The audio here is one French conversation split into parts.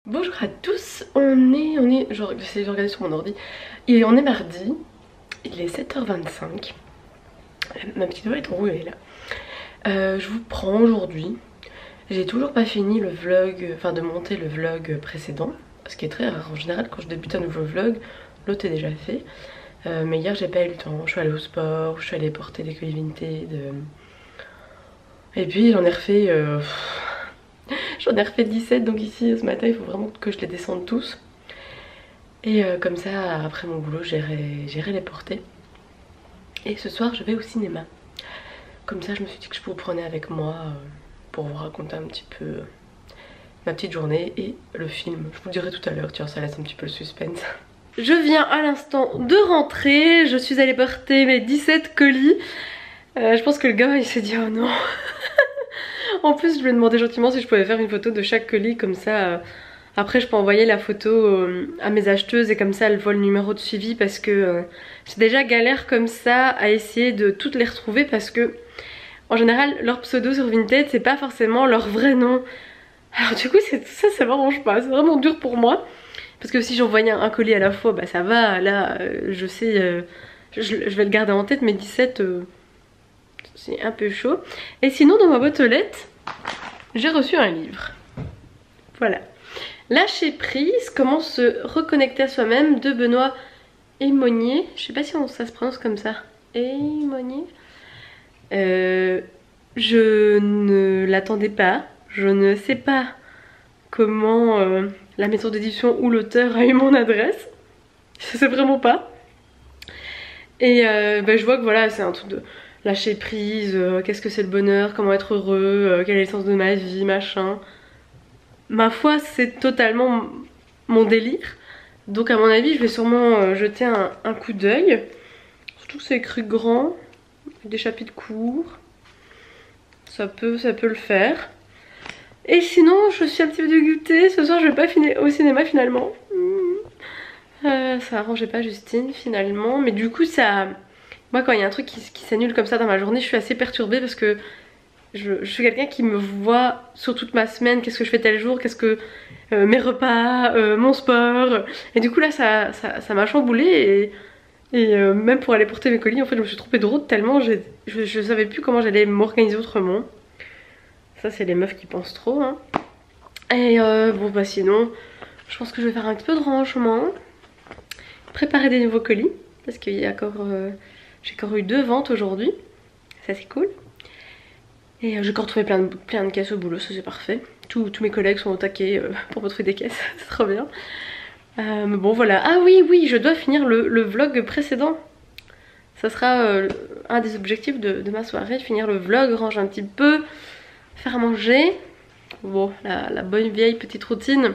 Bonjour à tous, j'essaie de regarder sur mon ordi, et on est mardi, il est 7h25, ma petite voix est roulée là. Je vous prends aujourd'hui, j'ai toujours pas fini le vlog, enfin de monter le vlog précédent, ce qui est très rare. En général quand je débute un nouveau vlog, l'autre est déjà fait, mais hier j'ai pas eu le temps, je suis allée au sport, je suis allée porter des colis Vinted, et puis j'en ai refait... J'en ai refait 17, donc ici ce matin il faut vraiment que je les descende tous. Et comme ça après mon boulot j'irai les porter. Et ce soir je vais au cinéma. Comme ça je me suis dit que je vous prenais avec moi pour vous raconter un petit peu ma petite journée et le film. Je vous le dirai tout à l'heure, tiens, ça laisse un petit peu le suspense. Je viens à l'instant de rentrer, je suis allée porter mes 17 colis. Je pense que le gars il s'est dit oh non. En plus je lui ai demandé gentiment si je pouvais faire une photo de chaque colis, comme ça après je peux envoyer la photo à mes acheteuses et comme ça elles voient le numéro de suivi, parce que c'est déjà galère comme ça à essayer de toutes les retrouver, parce que en général leur pseudo sur Vinted c'est pas forcément leur vrai nom. Alors du coup ça m'arrange pas, c'est vraiment dur pour moi, parce que si j'envoyais un colis à la fois bah ça va, là je sais, je vais le garder en tête, mais 17 c'est un peu chaud. Et sinon dans ma boîte aux lettres j'ai reçu un livre. Voilà. Lâcher prise, comment se reconnecter à soi-même, de Benoît Aymonier. Je sais pas si ça se prononce comme ça. Aymonier. Je ne l'attendais pas. Je ne sais pas comment la maison d'édition ou l'auteur a eu mon adresse. Je sais vraiment pas. Et je vois que voilà, c'est un truc de lâcher prise, qu'est-ce que c'est le bonheur, comment être heureux, quel est le sens de ma vie, machin. Ma foi, c'est totalement mon délire. Donc à mon avis, je vais sûrement jeter un coup d'œil. Surtout que c'est écrit grand, des chapitres courts. Ça peut le faire. Et sinon, je suis un petit peu dégoûtée. Ce soir, je vais pas finir au cinéma finalement. Ça arrangeait pas Justine finalement. Mais du coup, ça... Moi quand il y a un truc qui s'annule comme ça dans ma journée, je suis assez perturbée, parce que je suis quelqu'un qui me voit sur toute ma semaine, qu'est-ce que je fais tel jour, qu'est-ce que mes repas, mon sport. Et du coup là ça m'a chamboulée, et même pour aller porter mes colis en fait je me suis trompée de route tellement je savais plus comment j'allais m'organiser autrement. Ça c'est les meufs qui pensent trop hein. Et bon bah sinon je pense que je vais faire un petit peu de rangement, préparer des nouveaux colis, parce qu'il y a encore... j'ai encore eu 2 ventes aujourd'hui, ça c'est cool. Et j'ai encore trouvé plein de caisses au boulot, ça c'est parfait. Tous mes collègues sont au taquet pour me trouver des caisses, c'est trop bien. Mais bon voilà, ah oui, je dois finir le vlog précédent. Ça sera un des objectifs de ma soirée, finir le vlog, ranger un petit peu, faire à manger. Bon, la bonne vieille petite routine.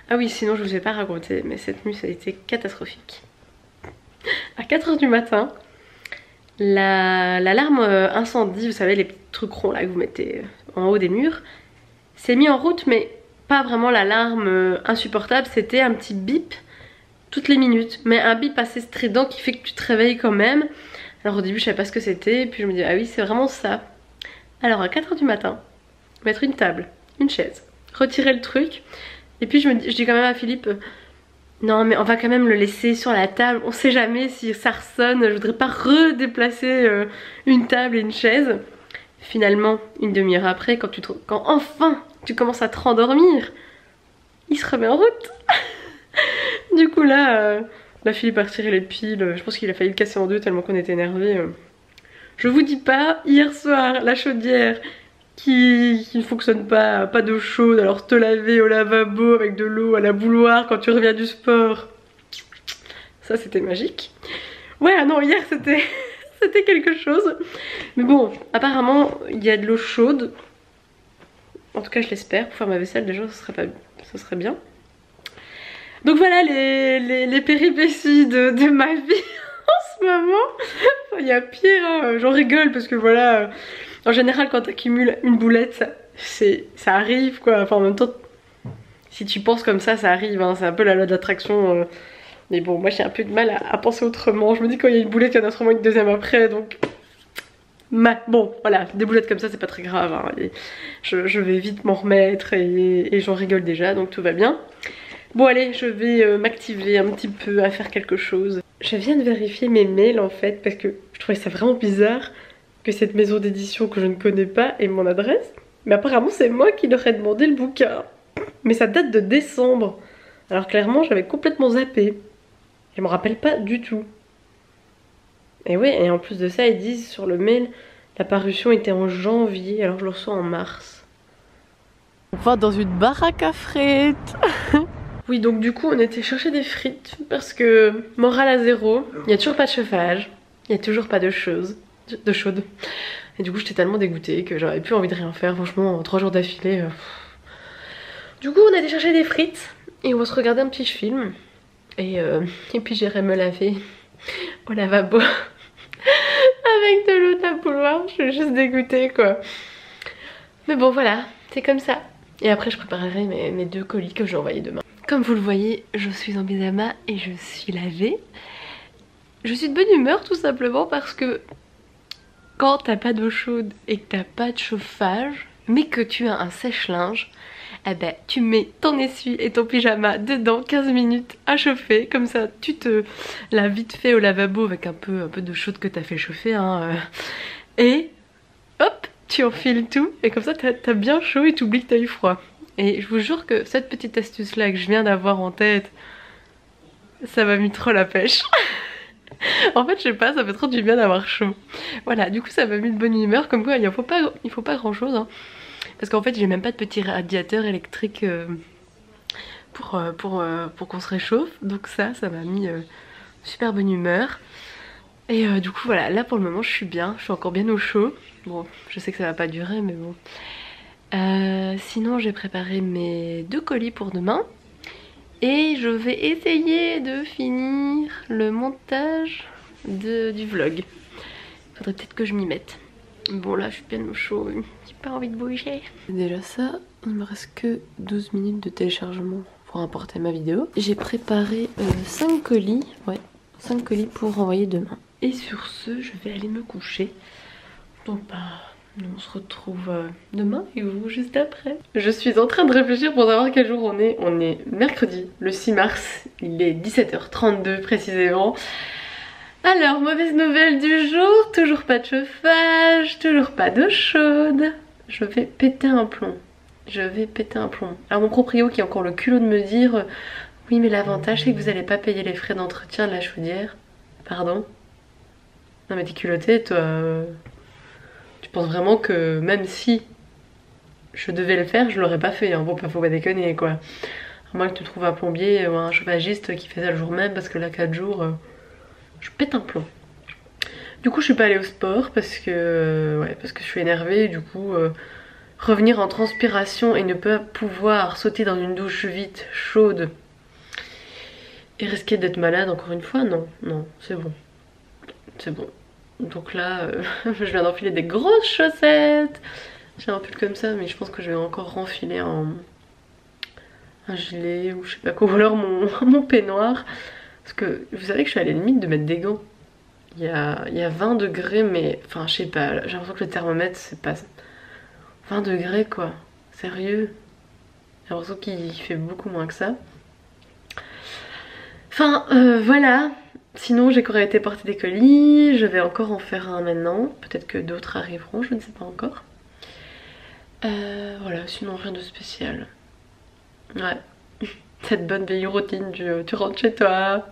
Ah oui, sinon je vous ai pas raconté, mais cette nuit ça a été catastrophique. À 4h du matin, l'alarme incendie, vous savez les petits trucs ronds là que vous mettez en haut des murs, s'est mis en route, mais pas vraiment l'alarme insupportable, c'était un petit bip toutes les minutes, mais un bip assez strident qui fait que tu te réveilles quand même. Alors au début je savais pas ce que c'était, puis je me dis ah oui c'est vraiment ça. Alors à 4h du matin, mettre une table, une chaise, retirer le truc, et puis je dis quand même à Philippe... Non mais on va quand même le laisser sur la table, on sait jamais si ça ressonne, je voudrais pas redéplacer une table et une chaise. Finalement, une demi-heure après, quand enfin tu commences à te rendormir, il se remet en route. Du coup là, Philippe a retiré les piles, je pense qu'il a failli le casser en deux tellement qu'on était énervés. Je vous dis pas, hier soir, la chaudière qui ne fonctionne pas d'eau chaude, alors te laver au lavabo avec de l'eau à la bouilloire quand tu reviens du sport, ça c'était magique. Ouais non, hier c'était c'était quelque chose. Mais bon, apparemment il y a de l'eau chaude, en tout cas je l'espère, pour faire ma vaisselle déjà ça serait bien. Donc voilà les péripéties de ma vie en ce moment. Il y a pire hein. J'en rigole parce que voilà, en général quand t'accumules une boulette ça arrive quoi, enfin en même temps si tu penses comme ça arrive hein. C'est un peu la loi d'attraction mais bon moi j'ai un peu de mal à penser autrement. Je me dis quand il y a une boulette il y en a sûrement une deuxième après, donc Bon, voilà, des boulettes comme ça, c'est pas très grave. Hein. Je vais vite m'en remettre et j'en rigole déjà, donc tout va bien. Bon allez, je vais m'activer un petit peu à faire quelque chose. Je viens de vérifier mes mails en fait, parce que je trouvais ça vraiment bizarre que cette maison d'édition que je ne connais pas ait mon adresse. Mais apparemment c'est moi qui leur ai demandé le bouquin. Mais ça date de décembre. Alors clairement j'avais complètement zappé. Je me rappelle pas du tout. Et ouais, et en plus de ça, ils disent sur le mail, la parution était en janvier, alors je le reçois en mars. On va dans une baraque à frites. Oui, donc du coup, on était chercher des frites, parce que morale à zéro, il n'y a toujours pas de chauffage, il n'y a toujours pas de chaude. Et du coup, j'étais tellement dégoûtée que j'avais plus envie de rien faire, franchement, 3 jours d'affilée. Du coup, on a été chercher des frites, et on va se regarder un petit film. Et puis j'irai me laver au lavabo avec de l'eau d'appouloir. Je suis juste dégoûtée quoi. Mais bon voilà, c'est comme ça. Et après je préparerai mes 2 colis que je vais envoyer demain. Comme vous le voyez, je suis en pyjama et je suis lavée. Je suis de bonne humeur tout simplement parce que quand t'as pas d'eau chaude et que t'as pas de chauffage, mais que tu as un sèche-linge, eh ben tu mets ton essuie et ton pyjama dedans 15 minutes à chauffer, comme ça tu te laves vite fait au lavabo avec un peu d'eau chaude que t'as fait chauffer hein, et hop tu enfiles tout et comme ça t'as bien chaud et t'oublies que t'as eu froid. Et je vous jure que cette petite astuce là que je viens d'avoir en tête, ça m'a mis trop la pêche. En fait je sais pas, ça fait trop du bien d'avoir chaud. Voilà, du coup ça m'a mis de bonne humeur, comme quoi il faut pas grand chose hein. Parce qu'en fait j'ai même pas de petit radiateur électrique pour qu'on se réchauffe. Donc ça m'a mis super bonne humeur. Et du coup voilà, là pour le moment je suis bien, je suis encore bien au chaud. Bon, je sais que ça va pas durer mais bon. Sinon j'ai préparé mes 2 colis pour demain. Et je vais essayer de finir le montage du vlog. Faudrait peut-être que je m'y mette. Bon là je suis bien au chaud, j'ai pas envie de bouger. Déjà ça, il me reste que 12 minutes de téléchargement pour importer ma vidéo. J'ai préparé 5 colis, ouais, 5 colis pour envoyer demain. Et sur ce, je vais aller me coucher. Donc bah, on se retrouve demain et vous juste après. Je suis en train de réfléchir pour savoir quel jour on est. On est mercredi, le 6 mars, il est 17h32 précisément. Alors, mauvaise nouvelle du jour, toujours pas de chauffage, toujours pas d'eau chaude. Je vais péter un plomb. Je vais péter un plomb. Alors mon proprio qui a encore le culot de me dire oui mais l'avantage c'est que vous n'allez pas payer les frais d'entretien de la chaudière. Pardon? Non mais t'es culottée toi. Tu penses vraiment que même si je devais le faire, je l'aurais pas fait hein. Faut pas déconner quoi. À moins que tu trouves un plombier ou un chauffagiste qui fait ça le jour même parce que là 4 jours... je pète un plomb. Du coup je suis pas allée au sport parce que je suis énervée. Du coup revenir en transpiration et ne pas pouvoir sauter dans une douche vite, chaude et risquer d'être malade encore une fois, non, c'est bon. C'est bon. Donc là je viens d'enfiler des grosses chaussettes. J'ai un pull comme ça mais je pense que je vais encore renfiler un gilet ou je sais pas quoi, ou alors mon peignoir. Parce que vous savez que je suis à la limite de mettre des gants. Il y a 20 degrés mais... Enfin je sais pas, j'ai l'impression que le thermomètre c'est pas... 20 degrés quoi, sérieux. J'ai l'impression qu'il fait beaucoup moins que ça. Enfin voilà. Sinon j'ai encore été porter des colis. Je vais encore en faire un maintenant. Peut-être que d'autres arriveront, je ne sais pas encore. Voilà, sinon rien de spécial. Ouais. Cette bonne vieille routine du tu rentres chez toi,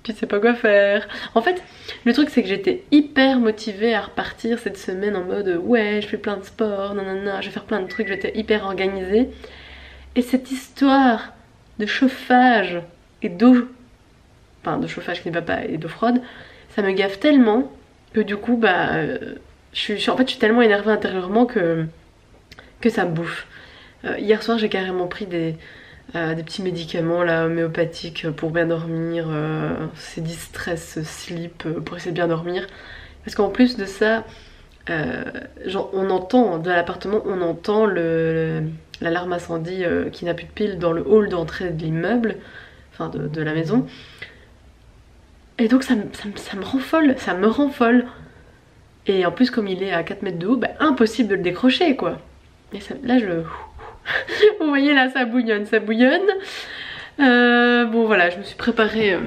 tu sais pas quoi faire. En fait, le truc c'est que j'étais hyper motivée à repartir cette semaine en mode ouais, je fais plein de sport, nanana, je vais faire plein de trucs, j'étais hyper organisée. Et cette histoire de chauffage et d'eau, enfin de chauffage qui ne va pas et d'eau froide, ça me gaffe tellement que du coup bah je suis tellement énervée intérieurement que ça me bouffe. Hier soir j'ai carrément pris des petits médicaments là homéopathiques pour bien dormir, c'est distress sleep pour essayer de bien dormir. Parce qu'en plus de ça, genre on entend de l'appartement, on entend l'alarme incendie qui n'a plus de pile dans le hall d'entrée de l'immeuble, enfin de la maison. Et donc ça me rend folle, ça me rend folle. Et en plus comme il est à 4 mètres de haut, bah, impossible de le décrocher quoi. Et ça, là je... Vous voyez là ça bouillonne, ça bouillonne. Bon voilà, je me suis préparé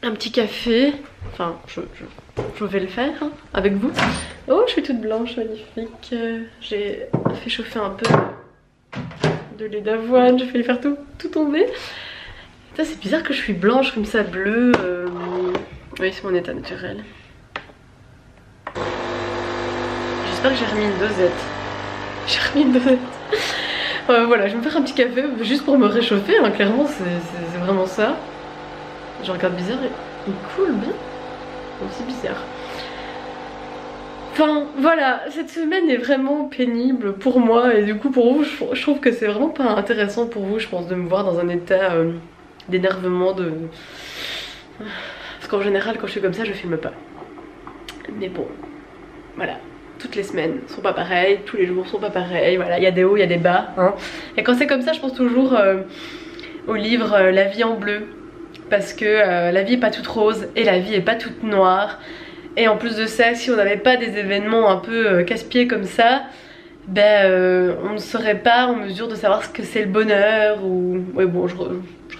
un petit café. Enfin je vais le faire hein, avec vous. Oh je suis toute blanche, magnifique. J'ai fait chauffer un peu de lait d'avoine, j'ai fait faire tout tomber. C'est bizarre que je suis blanche comme ça, bleue. Oui c'est mon état naturel. J'espère que j'ai remis une dosette. J'ai remis une dosette. Voilà, je vais me faire un petit café juste pour me réchauffer, hein, clairement c'est vraiment ça. Je regarde bizarre et il coule bien. Donc c'est bizarre. Enfin voilà, cette semaine est vraiment pénible pour moi et du coup pour vous je trouve que c'est vraiment pas intéressant pour vous je pense de me voir dans un état d'énervement de... Parce qu'en général quand je suis comme ça je filme pas. Mais bon, voilà. Toutes les semaines sont pas pareilles, tous les jours sont pas pareils, voilà, il y a des hauts, il y a des bas. Hein. Et quand c'est comme ça, je pense toujours au livre La vie en bleu. Parce que la vie est pas toute rose et la vie est pas toute noire. Et en plus de ça, si on n'avait pas des événements un peu casse-pieds comme ça, ben on ne serait pas en mesure de savoir ce que c'est le bonheur. Ou... Ouais bon, je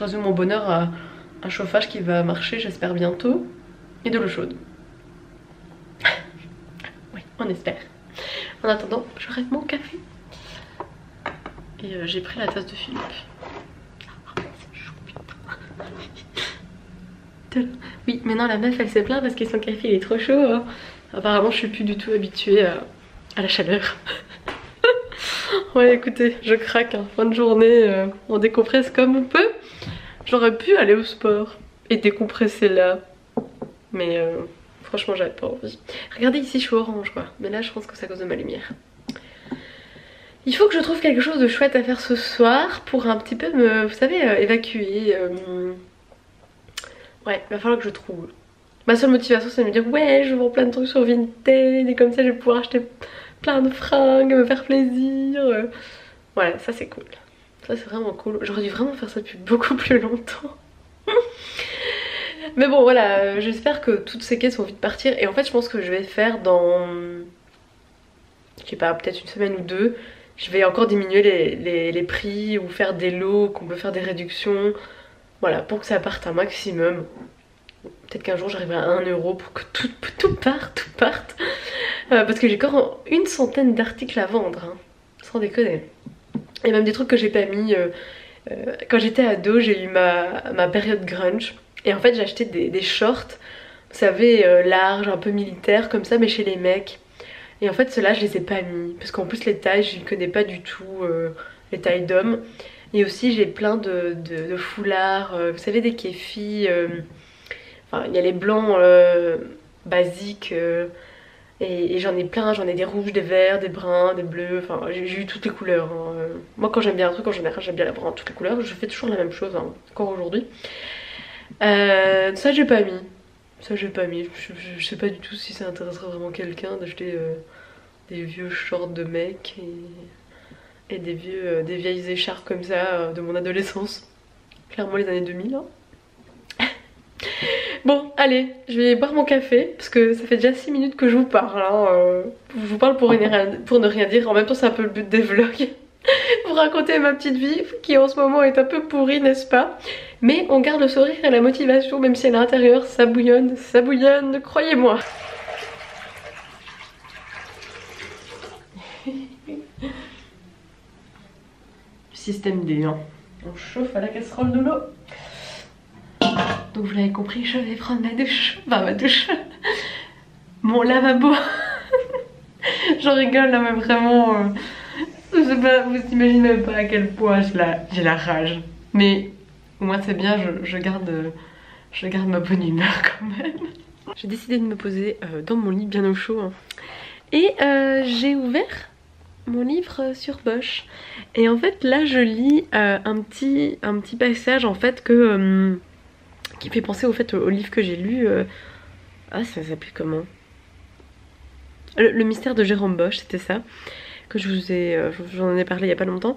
résume mon bonheur à un chauffage qui va marcher, j'espère bientôt. Et de l'eau chaude. On espère. En attendant, je rêve mon café. Et j'ai pris la tasse de Philippe. Oui, maintenant la meuf elle se plaint parce que son café il est trop chaud. Hein. Apparemment je suis plus du tout habituée à la chaleur. Ouais écoutez, je craque. Hein. Fin de journée, on décompresse comme on peut. J'aurais pu aller au sport et décompresser là. Mais... franchement j'avais pas envie. Regardez ici je suis orange quoi. Mais là je pense que c'est à cause de ma lumière. Il faut que je trouve quelque chose de chouette à faire ce soir pour un petit peu me, vous savez, évacuer. Ouais, il va falloir que je trouve. Ma seule motivation c'est de me dire ouais je vends plein de trucs sur Vinted et comme ça je vais pouvoir acheter plein de fringues, me faire plaisir. Voilà, ça c'est cool. Ça c'est vraiment cool. J'aurais dû vraiment faire ça depuis beaucoup plus longtemps. Mais bon voilà, j'espère que toutes ces quêtes vont vite partir. Et en fait je pense que je vais faire dans... je sais pas, peut-être une semaine ou deux. Je vais encore diminuer les prix ou faire des lots, qu'on peut faire des réductions. Voilà, pour que ça parte un maximum. Peut-être qu'un jour j'arriverai à 1 euro pour que tout parte. Parce que j'ai encore une centaine d'articles à vendre. Hein. Sans déconner. Et même des trucs que j'ai pas mis. Quand j'étais ado, j'ai eu ma période grunge. Et en fait j'ai acheté des shorts, vous savez, larges, un peu militaires comme ça, mais chez les mecs. Et en fait ceux-là je les ai pas mis, parce qu'en plus les tailles je ne connais pas du tout, les tailles d'hommes. Et aussi j'ai plein de foulards, vous savez des kéfis, enfin il y a les blancs basiques, et j'en ai plein, j'en ai des rouges, des verts, des bruns, des bleus, enfin j'ai eu toutes les couleurs. Hein. Moi quand j'aime bien un truc en général j'aime bien l'avoir en toutes les couleurs, je fais toujours la même chose, hein, encore aujourd'hui. Ça j'ai pas mis. Ça j'ai pas mis. Je sais pas du tout si ça intéresserait vraiment quelqu'un d'acheter des vieux shorts de mecs et des vieilles écharpes comme ça de mon adolescence. Clairement les années 2000 hein. Bon allez, je vais boire mon café parce que ça fait déjà 6 minutes que je vous parle hein. Je vous parle pour ne rien dire. En même temps c'est un peu le but des vlogs. Pour raconter ma petite vie qui en ce moment est un peu pourrie n'est-ce pas. Mais on garde le sourire et la motivation même si à l'intérieur ça bouillonne, croyez-moi. Système D hein. On chauffe à la casserole de l'eau. Donc vous l'avez compris, je vais prendre ma douche. Enfin ma douche. Mon lavabo. J'en rigole là mais vraiment... je sais pas, vous imaginez pas à quel point j'ai la rage. Mais au moins c'est bien, je garde ma bonne humeur quand même. J'ai décidé de me poser dans mon lit bien au chaud. Hein. Et j'ai ouvert mon livre sur Bosch. Et en fait là je lis un petit passage en fait que... qui me fait penser au fait au livre que j'ai lu. Ah ça s'appelait comment? Le mystère de Jérôme Bosch, c'était ça. Que j'en ai parlé il y a pas longtemps.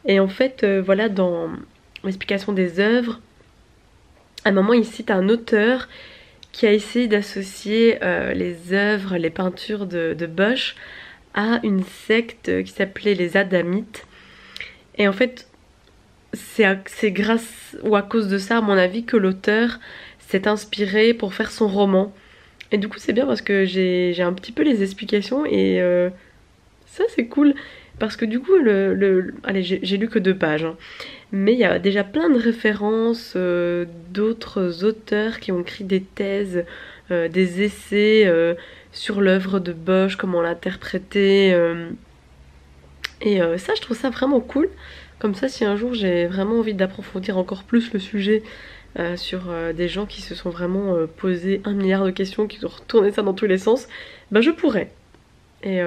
Et en fait voilà dans l'explication des œuvres, à un moment il cite un auteur qui a essayé d'associer les œuvres, les peintures de Bosch à une secte qui s'appelait les Adamites. Et en fait, c'est grâce ou à cause de ça, à mon avis, que l'auteur s'est inspiré pour faire son roman. Et du coup, c'est bien parce que j'ai un petit peu les explications et ça, c'est cool. Parce que du coup, allez, j'ai lu que 2 pages, hein. Mais il y a déjà plein de références d'autres auteurs qui ont écrit des thèses, des essais sur l'œuvre de Bosch, comment l'interpréter. Et ça, je trouve ça vraiment cool. Comme ça, si un jour j'ai vraiment envie d'approfondir encore plus le sujet sur des gens qui se sont vraiment posé 1 milliard de questions, qui ont retourné ça dans tous les sens, ben je pourrais. Et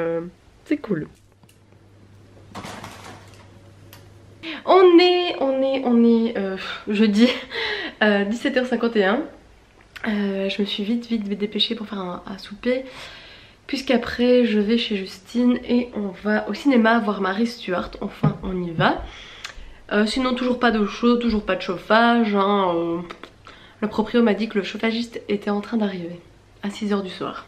c'est cool. On est jeudi 17h51. Je me suis vite dépêchée pour faire un souper, puisqu'après je vais chez Justine et on va au cinéma voir Mary Stuart. Enfin, on y va. Sinon, toujours pas d'eau chaude, toujours pas de chauffage, hein. Le proprio m'a dit que le chauffagiste était en train d'arriver à 6h du soir.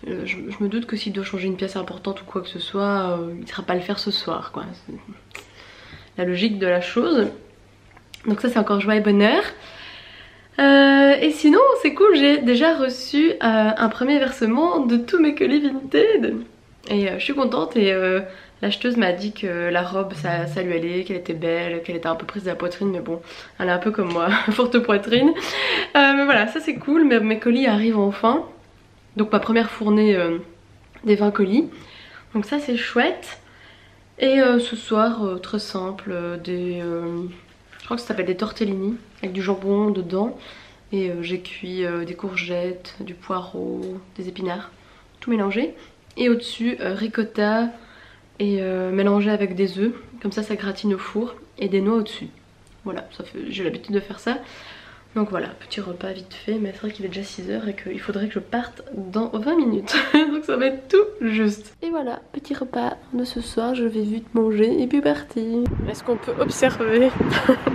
Je me doute que s'il doit changer une pièce importante ou quoi que ce soit, il ne sera pas le faire ce soir, quoi. C'est la logique de la chose. Donc ça, c'est encore joie et bonheur. Et sinon, c'est cool, j'ai déjà reçu un premier versement de tous mes colis Vinted. Et je suis contente et l'acheteuse m'a dit que la robe ça lui allait, qu'elle était belle, qu'elle était un peu prise de la poitrine, mais bon, elle est un peu comme moi, forte poitrine. Mais voilà, ça c'est cool, mes colis arrivent enfin. Donc ma première fournée des 20 colis. Donc ça c'est chouette. Et ce soir, très simple, je crois que ça s'appelle des tortellini, avec du jambon dedans. Et j'ai cuit des courgettes, du poireau, des épinards, tout mélangé. Et au-dessus, ricotta et mélangé avec des œufs. Comme ça gratine au four. Et des noix au-dessus. Voilà, j'ai l'habitude de faire ça. Donc voilà, petit repas vite fait, mais c'est vrai qu'il est déjà 6h et qu'il faudrait que je parte dans 20 minutes. Donc ça va être tout juste. Et voilà, petit repas de ce soir, je vais vite manger et puis partir. Est-ce qu'on peut observer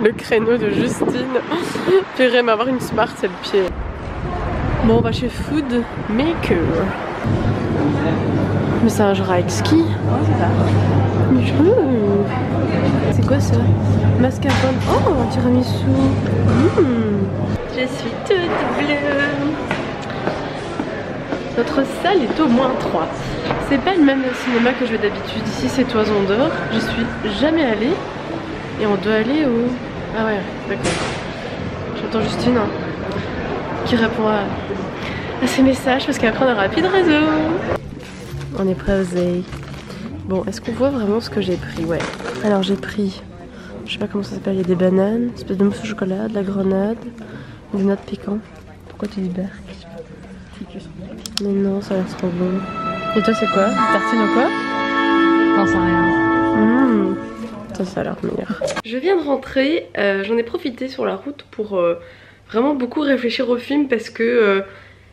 le créneau de Justine? J'irais m'avoir une smart, c'est le pied. Bon, on va chez Food Maker. Mais c'est un genre avec ski. C'est quoi ça? Mascarpone. Oh, un tiramisu. Je suis toute bleue. Notre salle est au -3. C'est pas le même cinéma que je vais d'habitude. Ici c'est Toison d'Or. Je suis jamais allée. Et on doit aller au... Ah ouais, d'accord. J'entends Justine hein, qui répond à ces messages parce qu'après on aura plus de réseau. On est prêt aux Zay. Bon, est-ce qu'on voit vraiment ce que j'ai pris? Ouais. Alors j'ai pris, je sais pas comment ça s'appelle, il y a des bananes, une espèce de mousse au chocolat, de la grenade, des noix de pécan. Pourquoi tu dis berk? Mais non, ça a l'air trop bon. Et toi c'est quoi? Tartine ou quoi? Non, c'est rien. Ça a l'air meilleur. Je viens de rentrer, j'en ai profité sur la route pour vraiment beaucoup réfléchir au film parce que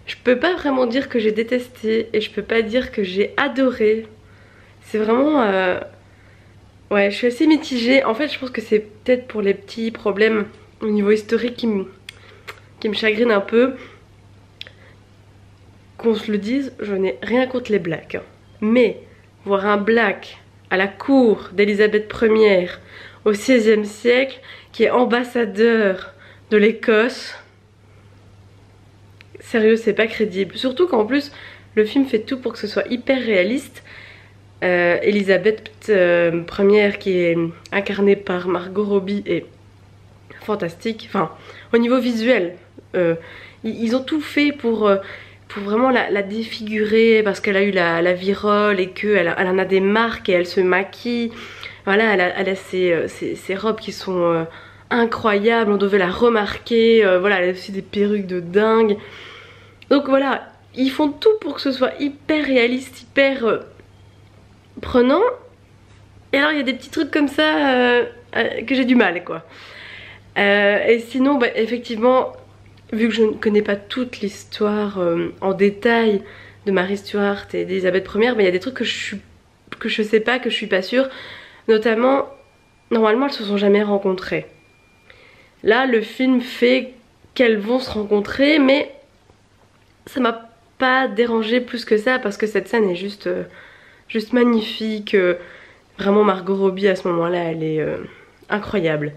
je peux pas vraiment dire que j'ai détesté et je peux pas dire que j'ai adoré. C'est vraiment... ouais, je suis assez mitigée. En fait, je pense que c'est peut-être pour les petits problèmes au niveau historique qui me chagrinent un peu. Qu'on se le dise, je n'ai rien contre les blacks. Mais voir un black à la cour d'Élisabeth Ier au XVIe siècle qui est ambassadeur de l'Écosse... Sérieux, c'est pas crédible. Surtout qu'en plus, le film fait tout pour que ce soit hyper réaliste. Elisabeth Ier qui est incarnée par Margot Robbie est fantastique. Enfin, au niveau visuel, ils ont tout fait pour vraiment la défigurer parce qu'elle a eu la virole et qu'elle en a des marques et elle se maquille. Voilà, elle a ses robes qui sont incroyables, on devait la remarquer. Voilà, elle a aussi des perruques de dingue. Donc voilà, ils font tout pour que ce soit hyper réaliste, hyper prenant. Et alors il y a des petits trucs comme ça que j'ai du mal quoi. Et sinon bah, effectivement, vu que je ne connais pas toute l'histoire en détail de Mary Stuart et d'Élisabeth Ier, bah, il y a des trucs que je sais pas, que je suis pas sûre. Notamment, normalement elles se sont jamais rencontrées. Là le film fait qu'elles vont se rencontrer, mais ça m'a pas dérangé plus que ça parce que cette scène est juste magnifique. Vraiment Margot Robbie à ce moment-là, elle est incroyable.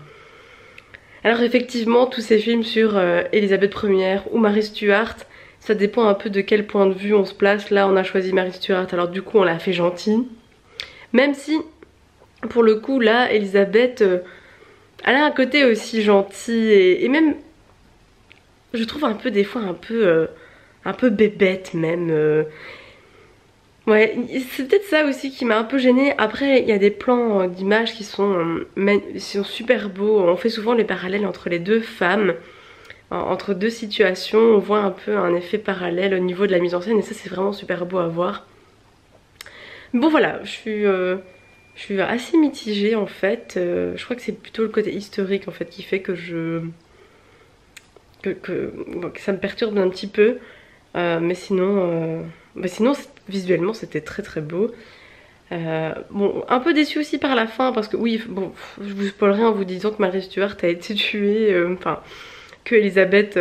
Alors effectivement, tous ces films sur Elisabeth Ier ou Mary Stuart, ça dépend un peu de quel point de vue on se place. Là, on a choisi Mary Stuart, alors du coup on l'a fait gentille. Même si, pour le coup, là, Elisabeth, elle a un côté aussi gentil et même, je trouve un peu des fois un peu bébête même. Ouais, c'est peut-être ça aussi qui m'a un peu gênée. Après, il y a des plans d'images qui sont super beaux. On fait souvent les parallèles entre les deux femmes, entre deux situations. On voit un peu un effet parallèle au niveau de la mise en scène et ça c'est vraiment super beau à voir. Bon voilà, je suis assez mitigée en fait. Je crois que c'est plutôt le côté historique en fait qui fait que que ça me perturbe un petit peu. Mais sinon, visuellement c'était très très beau. Bon, un peu déçue aussi par la fin parce que oui, bon, je vous spoilerai en vous disant que Mary Stuart a été tuée, enfin que Elisabeth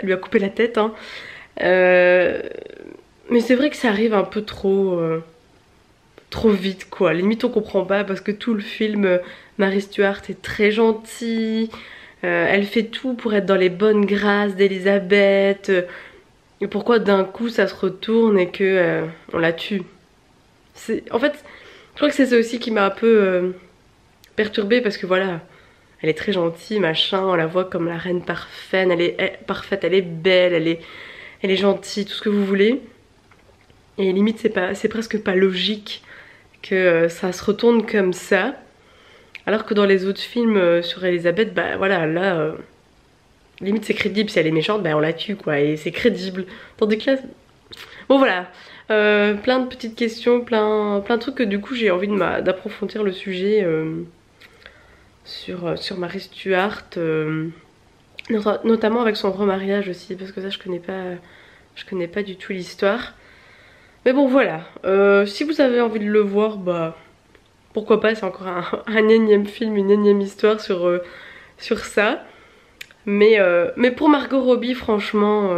lui a coupé la tête. Hein. Mais c'est vrai que ça arrive un peu trop vite quoi. Limite on comprend pas parce que tout le film, Mary Stuart est très gentille. Elle fait tout pour être dans les bonnes grâces d'Elisabeth. Et pourquoi d'un coup ça se retourne et que on la tue? En fait, je crois que c'est ça aussi qui m'a un peu perturbée parce que voilà, elle est très gentille, machin, on la voit comme la reine parfaite, parfaite, elle est belle, elle est gentille, tout ce que vous voulez. Et limite c'est presque pas logique que ça se retourne comme ça. Alors que dans les autres films sur Elisabeth, bah voilà, là, limite c'est crédible, si elle est méchante, bah on la tue quoi, et c'est crédible. Tandis que là, bon voilà, plein de petites questions, plein de trucs que du coup j'ai envie d'approfondir le sujet sur Mary Stuart, notamment avec son remariage aussi, parce que ça je connais pas du tout l'histoire. Mais bon voilà, si vous avez envie de le voir, bah pourquoi pas, c'est encore un énième film, une énième histoire sur ça. Mais pour Margot Robbie, franchement,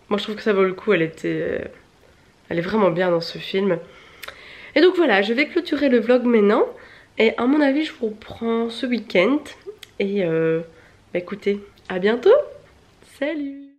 moi je trouve que ça vaut le coup, elle est vraiment bien dans ce film. Et donc voilà, je vais clôturer le vlog maintenant. Et à mon avis, je vous reprends ce week-end. Et bah écoutez, à bientôt. Salut!